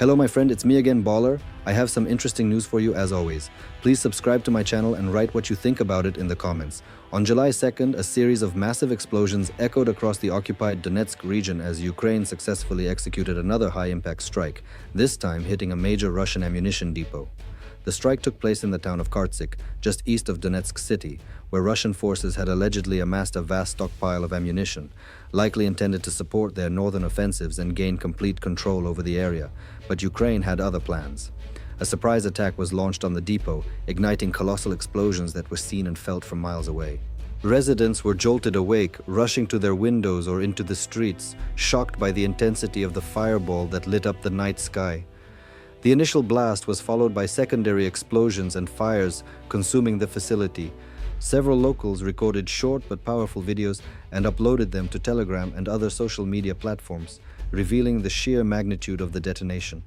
Hello my friend, it's me again, BAWLER. I have some interesting news for you as always. Please subscribe to my channel and write what you think about it in the comments. On July 2nd, a series of massive explosions echoed across the occupied Donetsk region as Ukraine successfully executed another high-impact strike, this time hitting a major Russian ammunition depot. The strike took place in the town of Kartsyk, just east of Donetsk city, where Russian forces had allegedly amassed a vast stockpile of ammunition, likely intended to support their northern offensives and gain complete control over the area. But Ukraine had other plans. A surprise attack was launched on the depot, igniting colossal explosions that were seen and felt from miles away. Residents were jolted awake, rushing to their windows or into the streets, shocked by the intensity of the fireball that lit up the night sky. The initial blast was followed by secondary explosions and fires consuming the facility. Several locals recorded short but powerful videos and uploaded them to Telegram and other social media platforms, revealing the sheer magnitude of the detonation.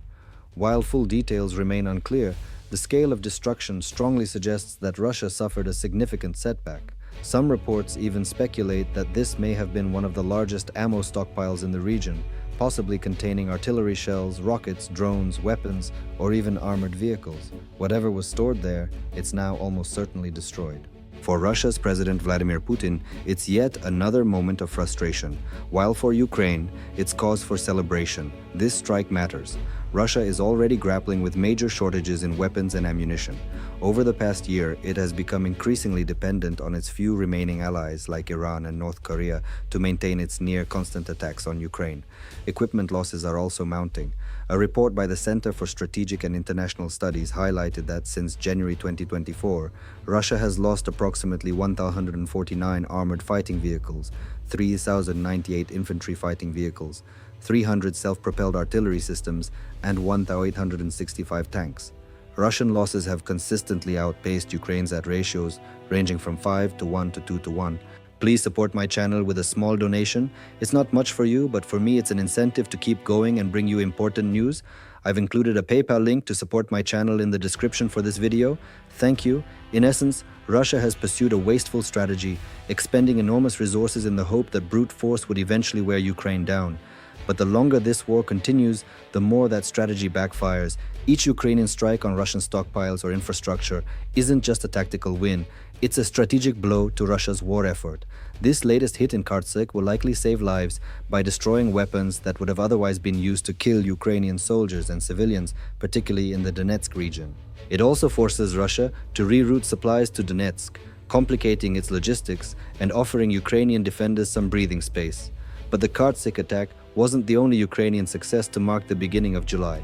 While full details remain unclear, the scale of destruction strongly suggests that Russia suffered a significant setback. Some reports even speculate that this may have been one of the largest ammo stockpiles in the region, possibly containing artillery shells, rockets, drones, weapons, or even armored vehicles. Whatever was stored there, it's now almost certainly destroyed. For Russia's President Vladimir Putin, it's yet another moment of frustration, while for Ukraine, it's cause for celebration. This strike matters. Russia is already grappling with major shortages in weapons and ammunition. Over the past year, it has become increasingly dependent on its few remaining allies like Iran and North Korea to maintain its near-constant attacks on Ukraine. Equipment losses are also mounting. A report by the Center for Strategic and International Studies highlighted that since January 2024, Russia has lost approximately 1,149 armored fighting vehicles, 3,098 infantry fighting vehicles, 300 self-propelled artillery systems, and 1,865 tanks. Russian losses have consistently outpaced Ukraine's at ratios ranging from 5 to 1 to 2 to 1. Please support my channel with a small donation. It's not much for you, but for me it's an incentive to keep going and bring you important news. I've included a PayPal link to support my channel in the description for this video. Thank you. In essence, Russia has pursued a wasteful strategy, expending enormous resources in the hope that brute force would eventually wear Ukraine down. But the longer this war continues, the more that strategy backfires. Each Ukrainian strike on Russian stockpiles or infrastructure isn't just a tactical win, it's a strategic blow to Russia's war effort. This latest hit in Kartsyk will likely save lives by destroying weapons that would have otherwise been used to kill Ukrainian soldiers and civilians, particularly in the Donetsk region. It also forces Russia to reroute supplies to Donetsk, complicating its logistics and offering Ukrainian defenders some breathing space. But the Kartsyk attack wasn't the only Ukrainian success to mark the beginning of July.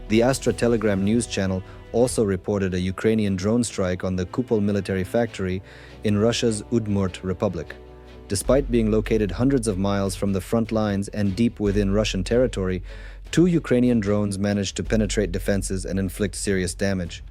The Astra Telegram news channel also reported a Ukrainian drone strike on the Kupol military factory in Russia's Udmurt Republic. Despite being located hundreds of miles from the front lines and deep within Russian territory, 2 Ukrainian drones managed to penetrate defenses and inflict serious damage.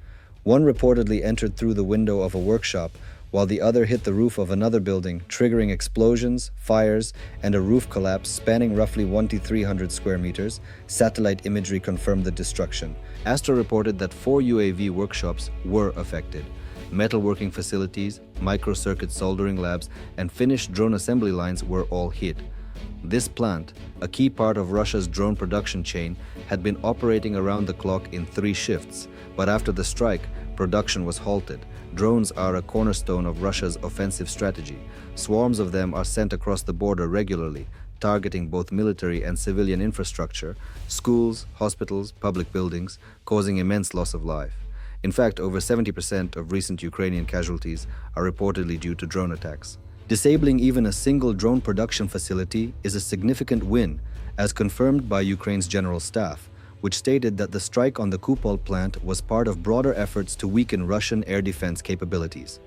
One reportedly entered through the window of a workshop, while the other hit the roof of another building, triggering explosions, fires, and a roof collapse spanning roughly 1,300 square meters. Satellite imagery confirmed the destruction. Astra reported that 4 UAV workshops were affected. Metalworking facilities, microcircuit soldering labs, and finished drone assembly lines were all hit. This plant, a key part of Russia's drone production chain, had been operating around the clock in 3 shifts, but after the strike, production was halted. Drones are a cornerstone of Russia's offensive strategy. Swarms of them are sent across the border regularly, targeting both military and civilian infrastructure, schools, hospitals, public buildings, causing immense loss of life. In fact, over 70% of recent Ukrainian casualties are reportedly due to drone attacks. Disabling even a single drone production facility is a significant win, as confirmed by Ukraine's general staff, which stated that the strike on the Kupol plant was part of broader efforts to weaken Russian air defense capabilities.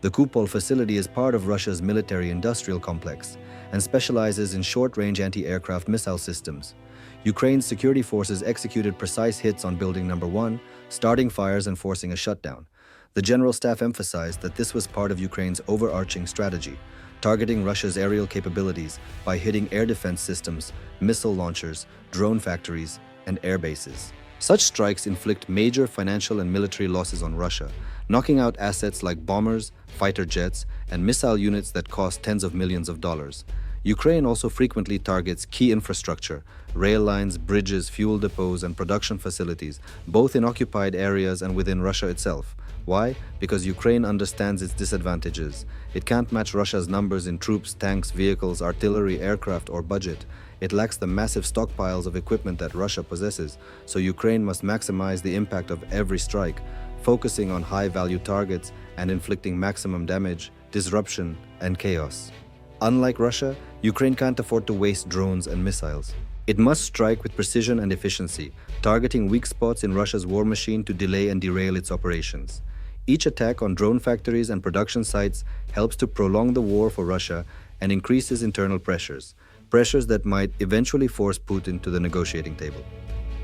The Kupol facility is part of Russia's military-industrial complex and specializes in short-range anti-aircraft missile systems. Ukraine's security forces executed precise hits on building number 1, starting fires and forcing a shutdown. The general staff emphasized that this was part of Ukraine's overarching strategy, targeting Russia's aerial capabilities by hitting air defense systems, missile launchers, drone factories, and air bases. Such strikes inflict major financial and military losses on Russia, knocking out assets like bombers, fighter jets, and missile units that cost tens of millions of dollars. Ukraine also frequently targets key infrastructure, rail lines, bridges, fuel depots, and production facilities, both in occupied areas and within Russia itself. Why? Because Ukraine understands its disadvantages. It can't match Russia's numbers in troops, tanks, vehicles, artillery, aircraft, or budget. It lacks the massive stockpiles of equipment that Russia possesses, so Ukraine must maximize the impact of every strike, focusing on high-value targets and inflicting maximum damage, disruption, and chaos. Unlike Russia, Ukraine can't afford to waste drones and missiles. It must strike with precision and efficiency, targeting weak spots in Russia's war machine to delay and derail its operations. Each attack on drone factories and production sites helps to prolong the war for Russia and increases internal pressures that might eventually force Putin to the negotiating table.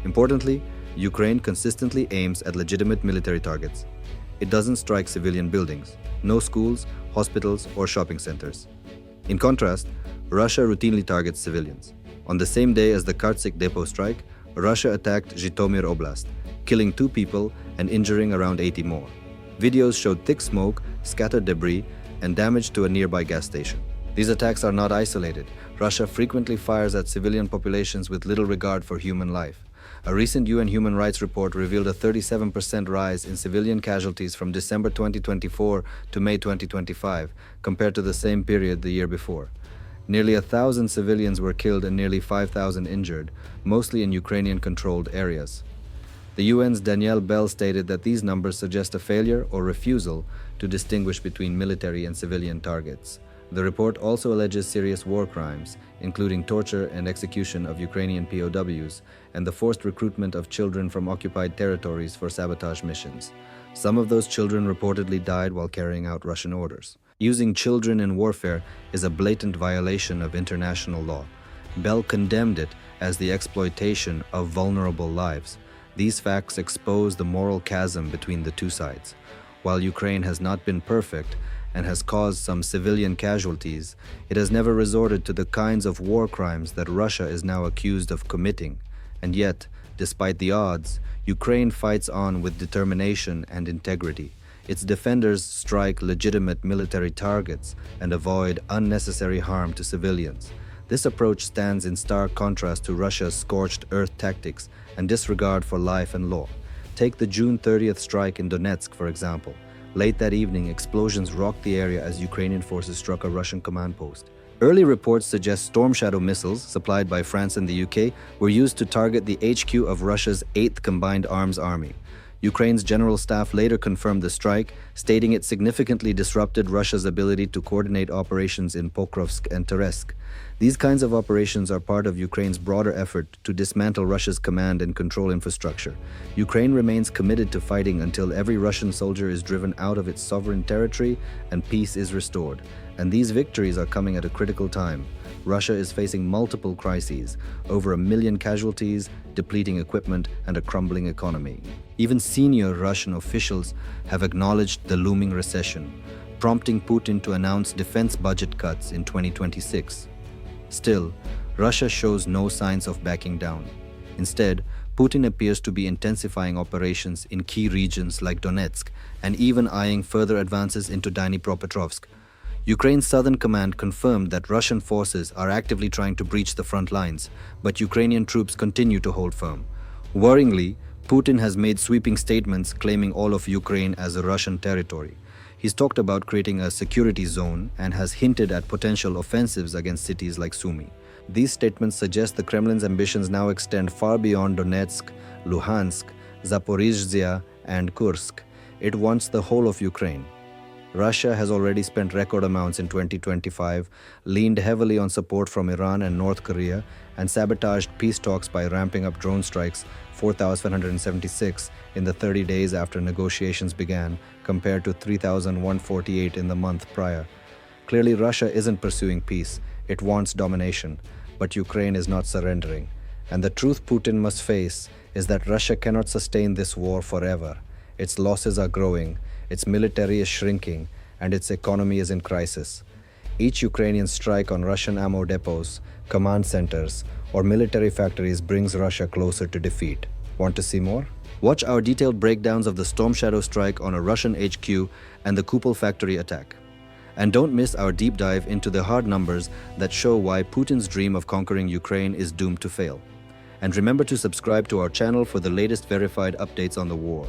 Importantly, Ukraine consistently aims at legitimate military targets. It doesn't strike civilian buildings, no schools, hospitals, or shopping centers. In contrast, Russia routinely targets civilians. On the same day as the Kartsyk depot strike, Russia attacked Zhytomyr Oblast, killing 2 people and injuring around 80 more. Videos showed thick smoke, scattered debris, and damage to a nearby gas station. These attacks are not isolated. Russia frequently fires at civilian populations with little regard for human life. A recent UN human rights report revealed a 37% rise in civilian casualties from December 2024 to May 2025, compared to the same period the year before. Nearly 1,000 civilians were killed and nearly 5,000 injured, mostly in Ukrainian-controlled areas. The UN's Danielle Bell stated that these numbers suggest a failure or refusal to distinguish between military and civilian targets. The report also alleges serious war crimes, including torture and execution of Ukrainian POWs and the forced recruitment of children from occupied territories for sabotage missions. Some of those children reportedly died while carrying out Russian orders. Using children in warfare is a blatant violation of international law. Bell condemned it as the exploitation of vulnerable lives. These facts expose the moral chasm between the two sides. While Ukraine has not been perfect and has caused some civilian casualties, it has never resorted to the kinds of war crimes that Russia is now accused of committing. And yet, despite the odds, Ukraine fights on with determination and integrity. Its defenders strike legitimate military targets and avoid unnecessary harm to civilians. This approach stands in stark contrast to Russia's scorched earth tactics and disregard for life and law. Take the June 30th strike in Donetsk, for example. Late that evening, explosions rocked the area as Ukrainian forces struck a Russian command post. Early reports suggest Storm Shadow missiles, supplied by France and the UK, were used to target the HQ of Russia's 8th Combined Arms Army. Ukraine's general staff later confirmed the strike, stating it significantly disrupted Russia's ability to coordinate operations in Pokrovsk and Terezhsk. These kinds of operations are part of Ukraine's broader effort to dismantle Russia's command and control infrastructure. Ukraine remains committed to fighting until every Russian soldier is driven out of its sovereign territory and peace is restored. And these victories are coming at a critical time. Russia is facing multiple crises, over 1 million casualties, depleting equipment, and a crumbling economy. Even senior Russian officials have acknowledged the looming recession, prompting Putin to announce defense budget cuts in 2026. Still, Russia shows no signs of backing down. Instead, Putin appears to be intensifying operations in key regions like Donetsk and even eyeing further advances into Dnipropetrovsk. Ukraine's southern command confirmed that Russian forces are actively trying to breach the front lines, but Ukrainian troops continue to hold firm. Worryingly, Putin has made sweeping statements claiming all of Ukraine as a Russian territory. He's talked about creating a security zone and has hinted at potential offensives against cities like Sumy. These statements suggest the Kremlin's ambitions now extend far beyond Donetsk, Luhansk, Zaporizhzhia, and Kursk. It wants the whole of Ukraine. Russia has already spent record amounts in 2025, leaned heavily on support from Iran and North Korea, and sabotaged peace talks by ramping up drone strikes, 4,176 in the 30 days after negotiations began, compared to 3,148 in the month prior. Clearly, Russia isn't pursuing peace. It wants domination, but Ukraine is not surrendering. And the truth Putin must face is that Russia cannot sustain this war forever. Its losses are growing, its military is shrinking, and its economy is in crisis. Each Ukrainian strike on Russian ammo depots, command centers, or military factories brings Russia closer to defeat. Want to see more? Watch our detailed breakdowns of the Storm Shadow strike on a Russian HQ and the Kupol factory attack. And don't miss our deep dive into the hard numbers that show why Putin's dream of conquering Ukraine is doomed to fail. And remember to subscribe to our channel for the latest verified updates on the war.